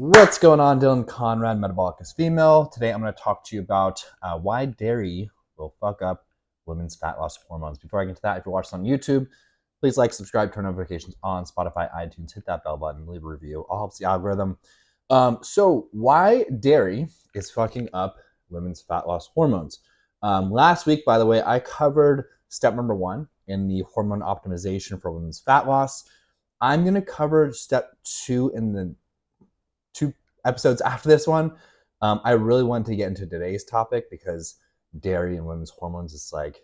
What's going on? Dylan Conrad, Metabolic as Female. Today I'm going to talk to you about why dairy will fuck up women's fat loss hormones. Before I get to that, if you're watching on YouTube, please like, subscribe, turn notifications on, Spotify, iTunes, hit that bell button, leave a review. All helps the algorithm. So why dairy is fucking up women's fat loss hormones. Last week, by the way, I covered step number 1 in the hormone optimization for women's fat loss. I'm going to cover step 2 in the 2 episodes after this one. I really wanted to get into today's topic because dairy and women's hormones is like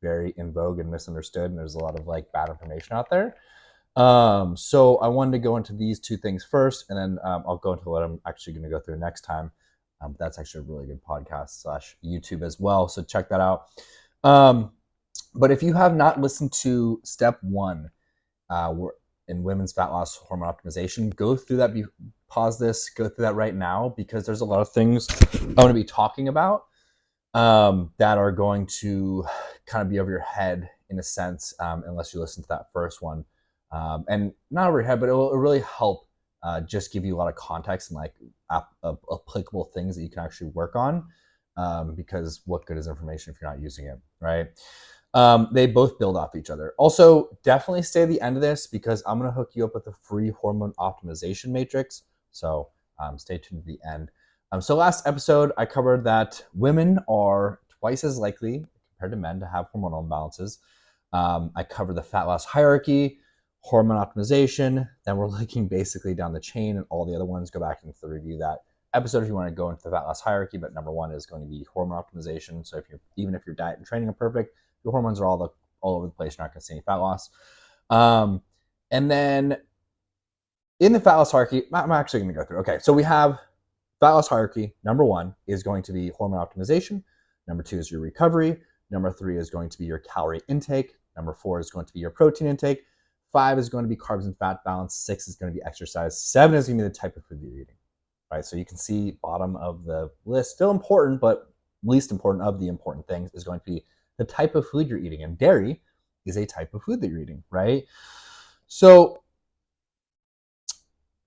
very in vogue and misunderstood, and there's a lot of like bad information out there. So I wanted to go into these 2 things first, and then I'll go into what I'm actually going to go through next time. That's actually a really good podcast / YouTube as well, so check that out. But if you have not listened to step 1 in women's fat loss hormone optimization, go through that. Pause this, go through that right now, because there's a lot of things I'm going to be talking about that are going to kind of be over your head in a sense, unless you listen to that first one. And not over your head, but it'll really help just give you a lot of context and like applicable things that you can actually work on, because what good is information if you're not using it, right? They both build off each other. Also, definitely stay at the end of this because I'm going to hook you up with a free hormone optimization matrix. So stay tuned to the end. So last episode, I covered that women are twice as likely compared to men to have hormonal imbalances. I covered the fat loss hierarchy, hormone optimization. Then we're looking basically down the chain, and all the other ones. Go back and review that episode if you want to go into the fat loss hierarchy. But number 1 is going to be hormone optimization. So even if your diet and training are perfect, your hormones are all over the place. You're not going to see any fat loss. And then in the fat loss hierarchy, I'm actually going to go through. Okay, so we have fat loss hierarchy. Number 1 is going to be hormone optimization. Number 2 is your recovery. Number 3 is going to be your calorie intake. Number 4 is going to be your protein intake. 5 is going to be carbs and fat balance. 6 is going to be exercise. 7 is going to be the type of food you're eating. Right, so you can see bottom of the list, still important, but least important of the important things is going to be the type of food you're eating. And dairy is a type of food that you're eating, right? So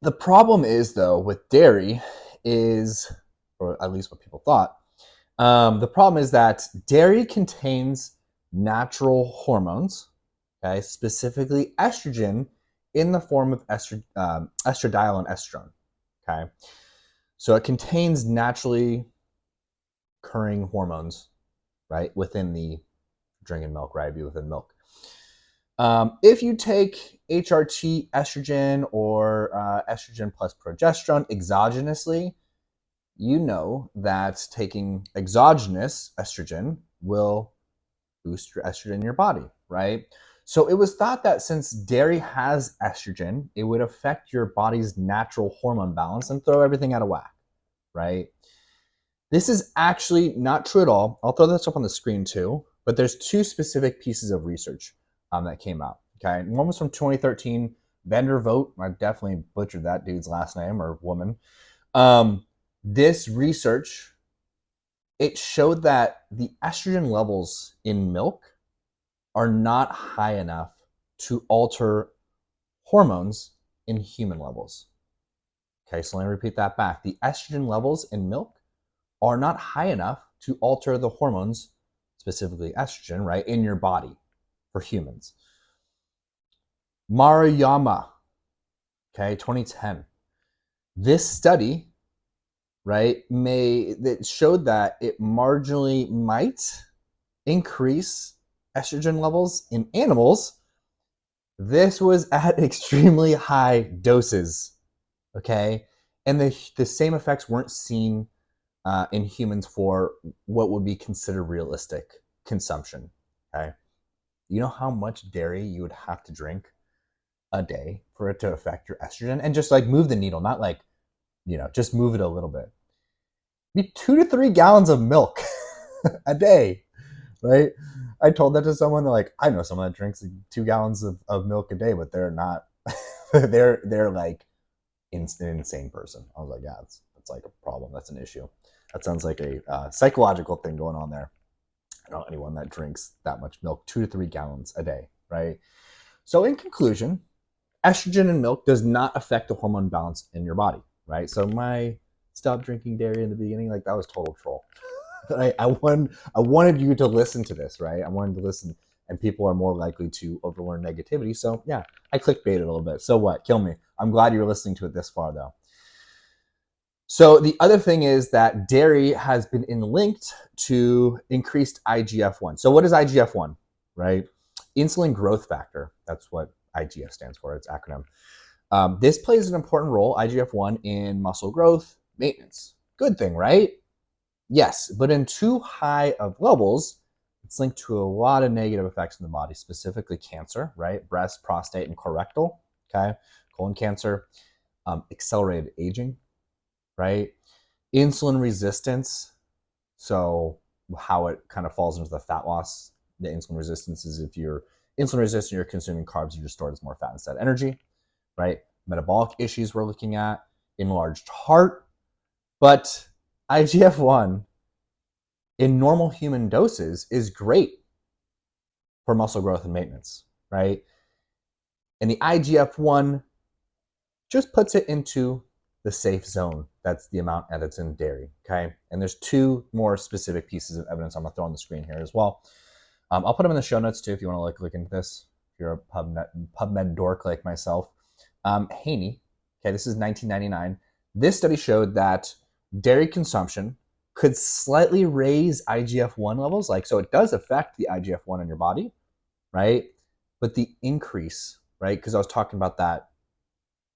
the problem is, though, with dairy is, or at least what people thought, the problem is that dairy contains natural hormones, okay, specifically estrogen in the form of estradiol and estrone, okay? So it contains naturally occurring hormones, right, within the drinking milk, right, be within milk. If you take HRT estrogen or estrogen plus progesterone exogenously, you know that taking exogenous estrogen will boost your estrogen in your body, right? So it was thought that since dairy has estrogen, it would affect your body's natural hormone balance and throw everything out of whack, right? This is actually not true at all. I'll throw this up on the screen too, but there's 2 specific pieces of research that came out. Okay, one was from 2013, Vander Vogt. I definitely butchered that dude's last name or woman. This research, it showed that the estrogen levels in milk are not high enough to alter hormones in human levels. Okay, so let me repeat that back. The estrogen levels in milk are not high enough to alter the hormones, specifically estrogen, right, in your body for humans. Maruyama, okay, 2010. This study, right, that showed that it marginally might increase estrogen levels in animals. This was at extremely high doses, okay? And the same effects weren't seen in humans for what would be considered realistic consumption, okay? You know how much dairy you would have to drink a day for it to affect your estrogen? And just like move the needle, not like, just move it a little bit. Be 2 to 3 gallons of milk a day, right? I told that to someone. They're like, I know someone that drinks 2 gallons of milk a day, but they're not, they're like an insane person. I was like, yeah, that's like a problem. That's an issue. That sounds like a psychological thing going on there. I don't know anyone that drinks that much milk, 2 to 3 gallons a day, right? So in conclusion, estrogen in milk does not affect the hormone balance in your body, right? So my stop drinking dairy in the beginning, like that was total troll. I wanted you to listen to this, right? I wanted to listen, and people are more likely to overlearn negativity. So yeah, I clickbaited a little bit. So what? Kill me. I'm glad you're listening to it this far, though. So the other thing is that dairy has been linked to increased IGF-1. So what is IGF-1, right? Insulin growth factor. That's what IGF stands for. It's acronym. This plays an important role, IGF-1, in muscle growth maintenance. Good thing, right? Yes, but in too high of levels, it's linked to a lot of negative effects in the body, specifically cancer, right? Breast, prostate, and colorectal, okay? Colon cancer, accelerated aging, right? Insulin resistance. So how it kind of falls into the fat loss, the insulin resistance is if you're insulin resistant, you're consuming carbs, you just store it as more fat instead of energy, right? Metabolic issues we're looking at, enlarged heart, but IGF-1 in normal human doses is great for muscle growth and maintenance, right? And the IGF-1 just puts it into the safe zone. That's the amount that's in dairy, okay? And there's two more specific pieces of evidence I'm gonna throw on the screen here as well. I'll put them in the show notes too if you wanna look into this, if you're a PubMed dork like myself. Haney, okay, this is 1999. This study showed that dairy consumption could slightly raise IGF-1 levels, like, so it does affect the IGF-1 in your body, right? But the increase, right? Because I was talking about that,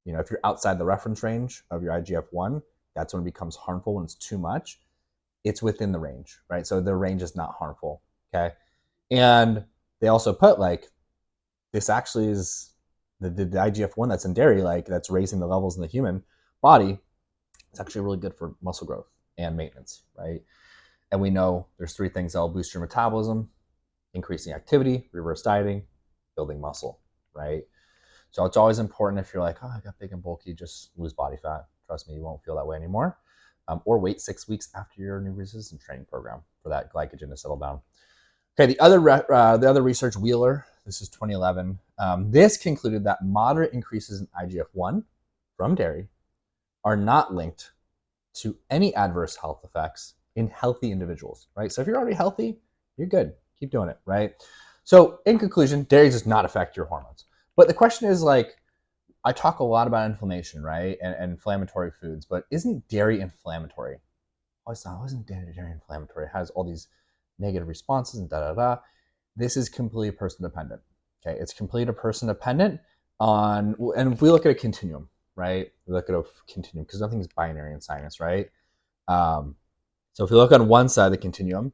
you know, if you're outside the reference range of your IGF-1, that's when it becomes harmful when it's too much. It's within the range, right? So the range is not harmful, okay? And they also put like, this actually is the IGF-1 that's in dairy, like that's raising the levels in the human body. It's actually really good for muscle growth and maintenance, right? And we know there's three things that'll boost your metabolism: increasing activity, reverse dieting, building muscle, right? So it's always important if you're like, oh, I got big and bulky, just lose body fat. Trust me, you won't feel that way anymore. Or wait 6 weeks after your new resistance training program for that glycogen to settle down. Okay, the other research, Wheeler, this is 2011. This concluded that moderate increases in IGF-1 from dairy are not linked to any adverse health effects in healthy individuals, right? So if you're already healthy, you're good. Keep doing it, right? So in conclusion, dairy does not affect your hormones. But the question is, like, I talk a lot about inflammation, right? And inflammatory foods, but isn't dairy inflammatory? Oh, it's not. Isn't dairy inflammatory? It has all these negative responses and da-da-da. This is completely person dependent. Okay, it's completely person dependent on, and if we look at a continuum, right? We look at a continuum because nothing's binary in science, right? So if you look on one side of the continuum,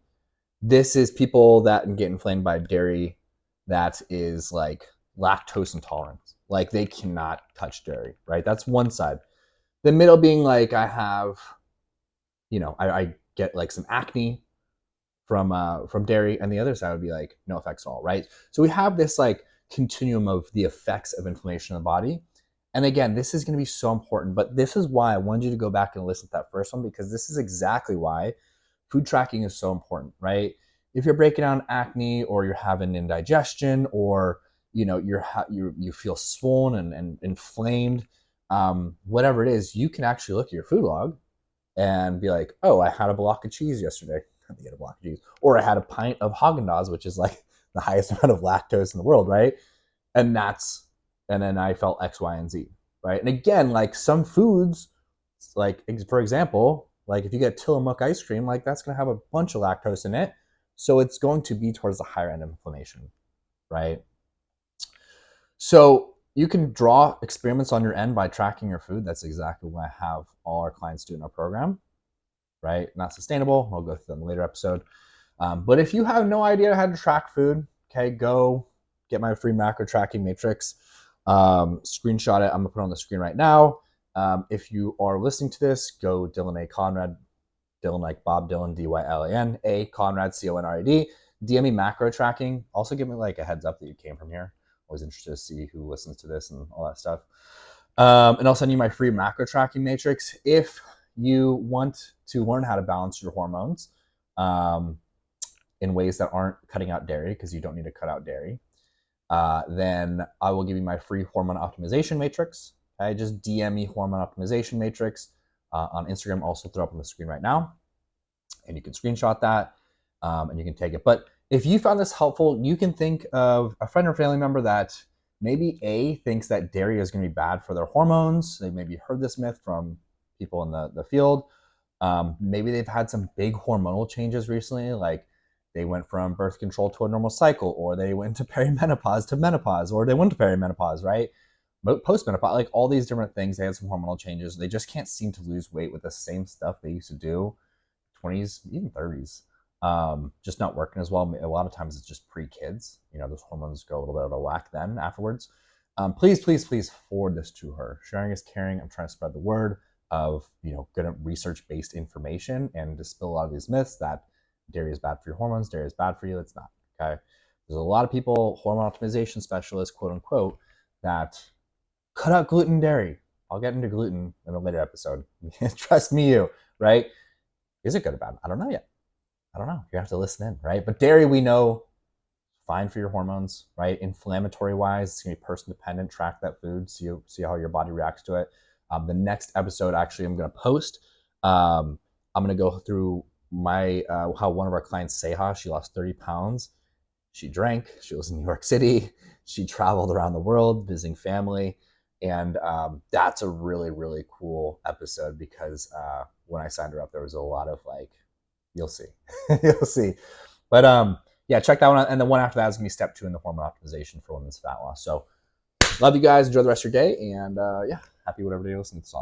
this is people that get inflamed by dairy that is like lactose intolerance. Like they cannot touch dairy, right? That's one side. The middle being like, I have, you know, I get like some acne from dairy, and the other side would be like no effects at all, right? So we have this like continuum of the effects of inflammation in the body. And again, this is going to be so important, but this is why I wanted you to go back and listen to that first one, because this is exactly why food tracking is so important, right? If you're breaking down acne, or you're having indigestion, or you know you feel swollen and inflamed, whatever it is, you can actually look at your food log and be like, oh, I had a block of cheese yesterday. I had a block of cheese, or I had a pint of Haagen-Dazs, which is like the highest amount of lactose in the world, right? And then I felt X, Y, and Z, right? And again, like some foods, like for example, like if you get Tillamook ice cream, like that's going to have a bunch of lactose in it, so it's going to be towards the higher end of inflammation, right? So you can draw experiments on your end by tracking your food. That's exactly what I have all our clients do in our program, right? Not sustainable. I'll go through that in a later episode. But if you have no idea how to track food, okay, go get my free macro tracking matrix. Screenshot it. I'm gonna put it on the screen right now. If you are listening to this, go Dylan A. Conrad, Dylan like Bob Dylan, Dylan A. Conrad, Conrad. DM me macro tracking. Also give me like a heads up that you came from here. Always interested to see who listens to this and all that stuff. And I'll send you my free macro tracking matrix if you want to learn how to balance your hormones in ways that aren't cutting out dairy, because you don't need to cut out dairy. Then I will give you my free hormone optimization matrix. Okay, just DM me hormone optimization matrix on Instagram. Also throw up on the screen right now, and you can screenshot that and you can take it. But if you found this helpful, you can think of a friend or family member that maybe thinks that dairy is going to be bad for their hormones. They maybe heard this myth from people in the field. Maybe they've had some big hormonal changes recently, like they went from birth control to a normal cycle, or they went to perimenopause to menopause, or they went to perimenopause, right? Postmenopause, like all these different things. They had some hormonal changes. They just can't seem to lose weight with the same stuff they used to do, 20s, even 30s. Just not working as well. A lot of times it's just pre-kids. Those hormones go a little bit out of whack then afterwards. Please, please, please forward this to her. Sharing is caring. I'm trying to spread the word of good research-based information and dispel a lot of these myths that dairy is bad for your hormones. Dairy is bad for you. It's not. Okay. There's a lot of people, hormone optimization specialists, quote unquote, that cut out gluten and dairy. I'll get into gluten in a later episode. Trust me, right? Is it good or bad? I don't know yet. I don't know. You have to listen in, right? But dairy, we know, fine for your hormones, right? Inflammatory wise, it's gonna be person dependent. Track that food, see how your body reacts to it. The next episode, actually, I'm gonna post. I'm gonna go through my how one of our clients, Seha, she lost 30 pounds. She drank. She was in New York City. She traveled around the world visiting family. And that's a really, really cool episode because when I signed her up, there was a lot of like, you'll see. You'll see. But yeah, check that one out. And the one after that is going to be step 2 in the hormone optimization for women's fat loss. So love you guys. Enjoy the rest of your day. And yeah, happy whatever day you listen to this on.